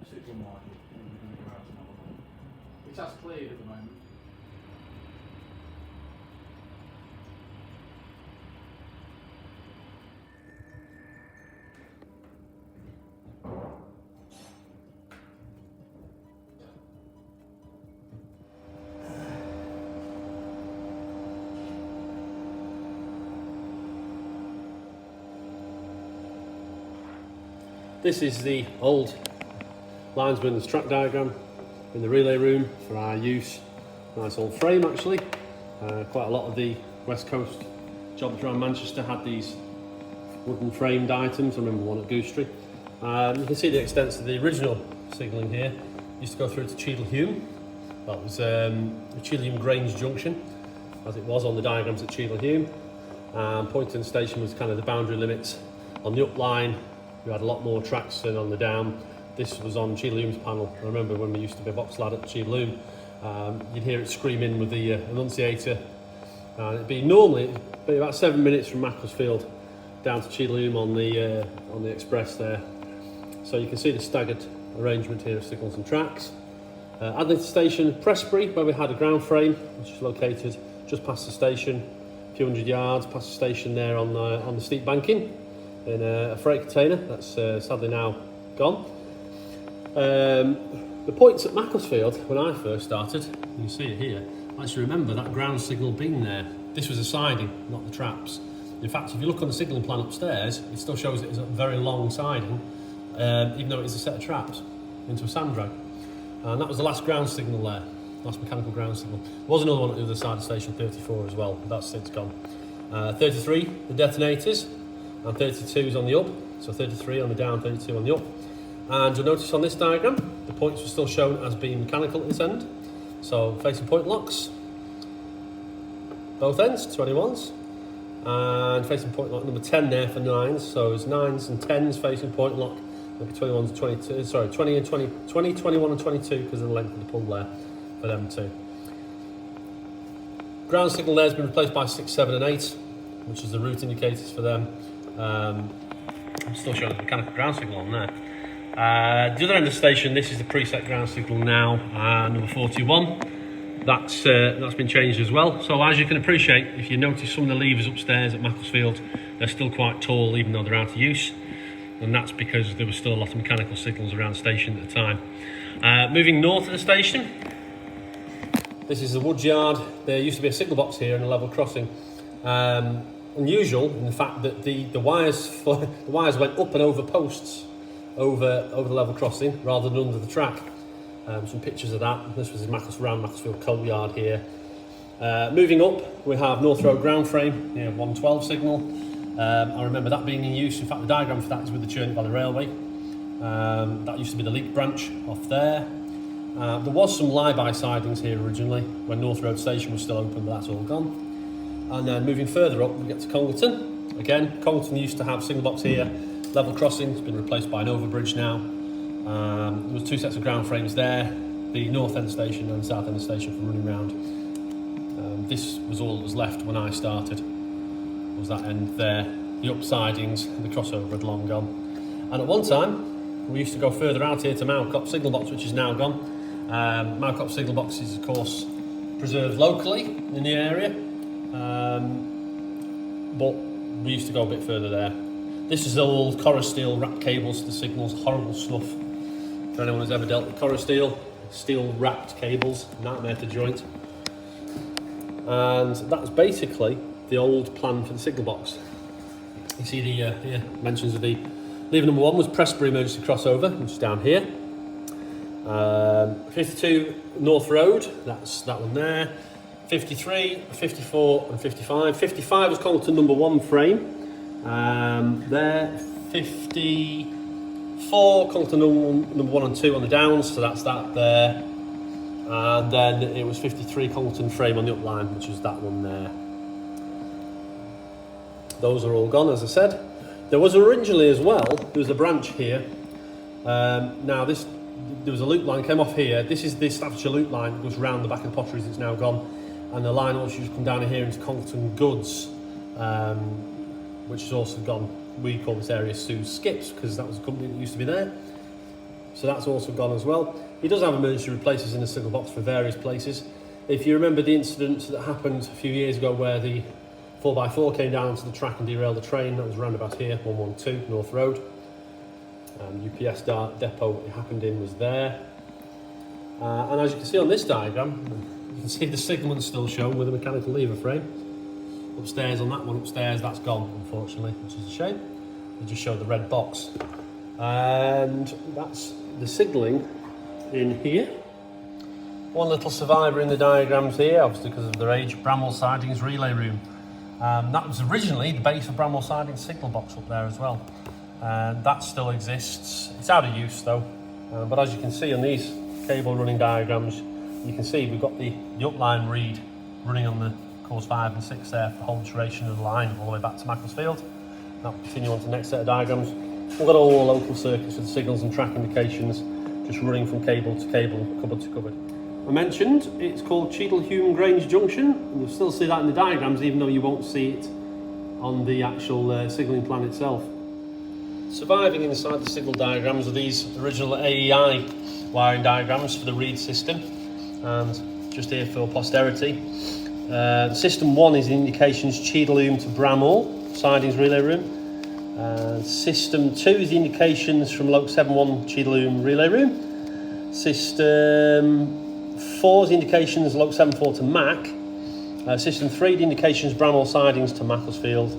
particular market, and we're going to go out and have a look. It has cleared at the moment. This is the old linesman's track diagram in the relay room for our use. Nice old frame actually. Quite a lot of the West Coast jobs around Manchester had these wooden framed items. I remember one at Goosetree. You can see the extents of the original signalling here. Used to go through to Cheadle-Hulme. That was Cheadle-Hulme Grange Junction, as it was on the diagrams at Cheadle-Hulme. Poynton Station was kind of the boundary limits. On the up line, we had a lot more tracks than on the down. This was on Cheadle-Hulme's panel. I remember when we used to be a box lad at Cheadle-Hulme, you'd hear it screaming with the annunciator. It'd be about 7 minutes from Macclesfield down to Cheadle-Hulme on the express there. So you can see the staggered arrangement here of signals and tracks. Adlington Station, Prestbury, where we had a ground frame, which is located just past the station, a few hundred yards past the station there on the steep banking, in a freight container that's sadly now gone. The points at Macclesfield, when I first started, you can see it here, I actually remember that ground signal being there. This was a siding, not the traps. In fact, if you look on the signalling plan upstairs, it still shows it as a very long siding, even though it is a set of traps into a sand drag. And that was the last ground signal there, last mechanical ground signal. There was another one at the other side of station 34 as well, but that's since gone. 33, the detonators, and 32 is on the up, so 33 on the down, 32 on the up. And you'll notice on this diagram, the points were still shown as being mechanical at this end. So facing point locks, both ends, 21s. And facing point lock number 10 there for 9s, so it's 9s and 10s facing point lock, maybe 21s and 22, sorry, 20 and 20, 21 and 22 because of the length of the pull there for them too. Ground signal there has been replaced by 6, 7 and 8, which is the route indicators for them. I'm still showing the mechanical ground signal on there. The other end of the station, this is the preset ground signal now, number 41. That's been changed as well. So as you can appreciate, if you notice some of the levers upstairs at Macclesfield, they're still quite tall even though they're out of use. And that's because there was still a lot of mechanical signals around the station at the time. Moving north of the station, this is the wood yard. There used to be a signal box here and a level crossing. Unusual in the fact that the wires went up and over posts over the level crossing rather than under the track. Some pictures of that. This was around Macclesfield Coal Yard here. Moving up, we have North Road ground frame, 112 signal. I remember that being in use. In fact, the diagram for that is with the Churn Valley Railway. That used to be the Leek branch off there. There was some lie-by sidings here originally when North Road Station was still open, but that's all gone. And then moving further up, we get to Congleton. Again, Congleton used to have Signalbox here, level crossing, it's been replaced by an overbridge now. There was 2 sets of ground frames there, the north end station and the south end station for running round. This was all that was left when I started, was that end there. The up sidings, the crossover had long gone. And at one time, we used to go further out here to Macclesfield Signalbox, which is now gone. Macclesfield Signalbox is of course preserved locally in the area. But we used to go a bit further there. This is old Corosteel wrapped cables to the signals, horrible stuff. For anyone who's ever dealt with Corosteel, steel wrapped cables, nightmare to joint. And that's basically the old plan for the signal box. You see the mentions of the lever number 1 was Prestbury emergency crossover, which is down here. 52 North Road, that's that one there. 53, 54 and 55. 55 was Congleton number 1 frame. There, 54 Congleton number 1 and 2 on the downs, so that's that there. And then it was 53 Congleton frame on the upline, which is that one there. Those are all gone, as I said. There was originally as well, there was a branch here. Now there was a loop line came off here. This is the Staffordshire loop line that goes round the back of the potteries. It's now gone. And the line also used to come down here into Congleton Goods, which is also gone. We call this area Sue's Skips because that was a company that used to be there. so that's also gone as well. He does have emergency replacers in the signal box for various places. If you remember the incident that happened a few years ago where the 4x4 came down onto the track and derailed the train, that was round about here, 112 North Road. UPS depot it happened in was there. And as you can see on this diagram, you can see the signalman still shown with a mechanical lever frame. Upstairs on that one upstairs, that's gone unfortunately, which is a shame. They just showed the red box. And that's the signalling in here. One little survivor in the diagrams here, obviously because of their age, Bramwell Sidings relay room. That was originally the base of Bramwell Sidings signal box up there as well. That still exists. It's out of use though. But as you can see on these cable running diagrams, you can see we've got the upline reed running on the course 5 and 6 there for the whole duration of the line all the way back to Macclesfield. Now we'll continue on to the next set of diagrams. We've got all the local circuits with signals and track indications just running from cable to cable, cupboard to cupboard. I mentioned it's called Cheadle-Hulme Grange Junction, and you'll still see that in the diagrams even though you won't see it on the actual signalling plan itself. Surviving inside the signal diagrams are these original AEI wiring diagrams for the reed system, and just here for posterity. System 1 is the indications Cheadle-Hulme to Bramwell Sidings relay room. System 2 is the indications from Loke 71 Cheadle-Hulme relay room. System 4 is the indications Loke 74 to Mac. System 3 the indications Bramwell Sidings to Macclesfield.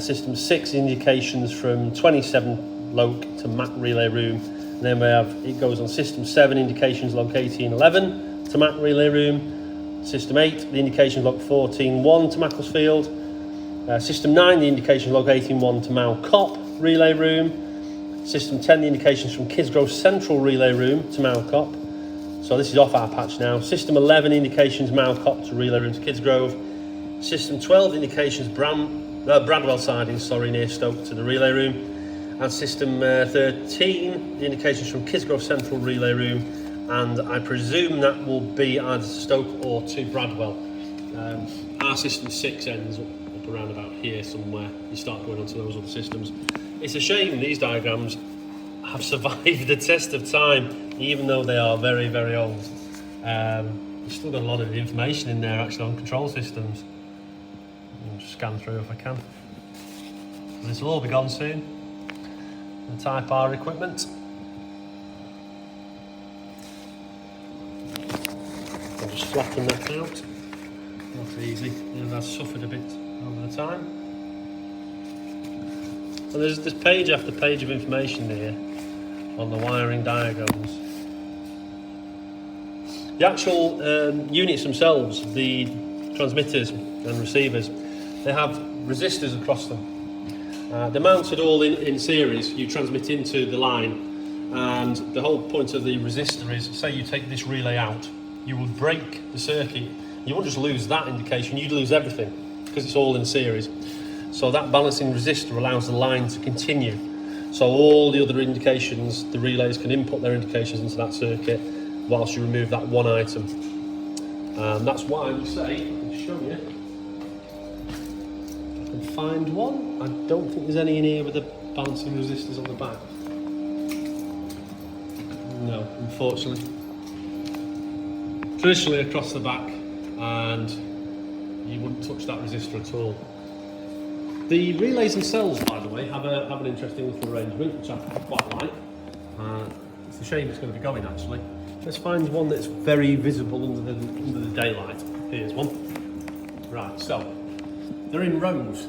System 6 indications from 27 Loke to Mac relay room. And then we have, it goes on System 7 indications Loke 1811 to Mac relay room. System 8 the indications Loke 14-1 to Macclesfield. System 9 the indications Loke 18-1 to Mao Cop relay room. System 10 the indications from Kidsgrove Central relay room to Mao Cop. So this is off our patch now. System 11 indications Mao Cop to relay room to Kidsgrove. System 12 indications Bradwell Sidings, near Stoke to the relay room. And System 13 the indications from Kidsgrove Central relay room, and I presume that will be either to Stoke or to Bradwell. Our System 6 ends up around about here somewhere. You start going onto those other systems. It's a shame these diagrams have survived the test of time, even though they are very, very old. There's still got a lot of information in there actually on control systems. I'll just scan through if I can. This will all be gone soon. The Type R equipment. I'll just flatten that out. Not easy, and that's suffered a bit over the time. So there's page after page of information here on the wiring diagrams. The actual units themselves, the transmitters and receivers, they have resistors across them. They're mounted all in series. You transmit into the line, and the whole point of the resistor is, say you take this relay out, you would break the circuit. You won't just lose that indication, you'd lose everything because it's all in series. So that balancing resistor allows the line to continue. So all the other indications, the relays can input their indications into that circuit whilst you remove that one item. That's why we say, I can show you, if I can find one. I don't think there's any in here with the balancing resistors on the back. No, unfortunately. Traditionally across the back, and you wouldn't touch that resistor at all. The relays themselves, by the way, have an interesting little arrangement, which I quite like. It's a shame it's going to be going, actually. Let's find one that's very visible under the daylight. Here's one. Right, so they're in rows.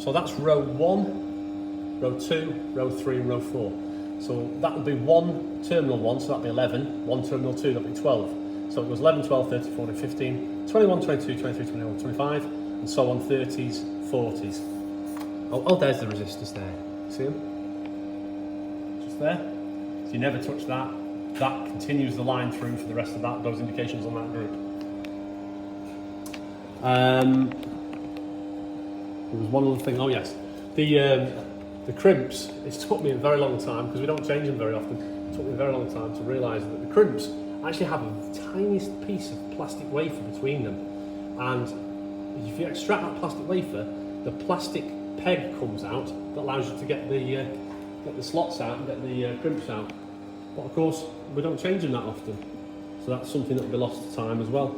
So that's row 1, row 2, row 3, and row 4. So that would be 1, terminal 1, so that'd be 11. 1, terminal 2, that'd be 12. So it goes 11, 12, 13, 14, 15, 21, 22, 23, 21, 25, and so on, 30s, 40s. Oh, there's the resistors there. See them? Just there. So you never touch that. That continues the line through for the rest of those indications on that group. There was one other thing. Oh yes, the crimps. It's took me a very long time because we don't change them very often. It took me a very long time to realise that the crimps actually have the tiniest piece of plastic wafer between them, and if you extract that plastic wafer, the plastic peg comes out that allows you to get the slots out and get the crimps out. But of course, we don't change them that often. So that's something that will be lost to time as well.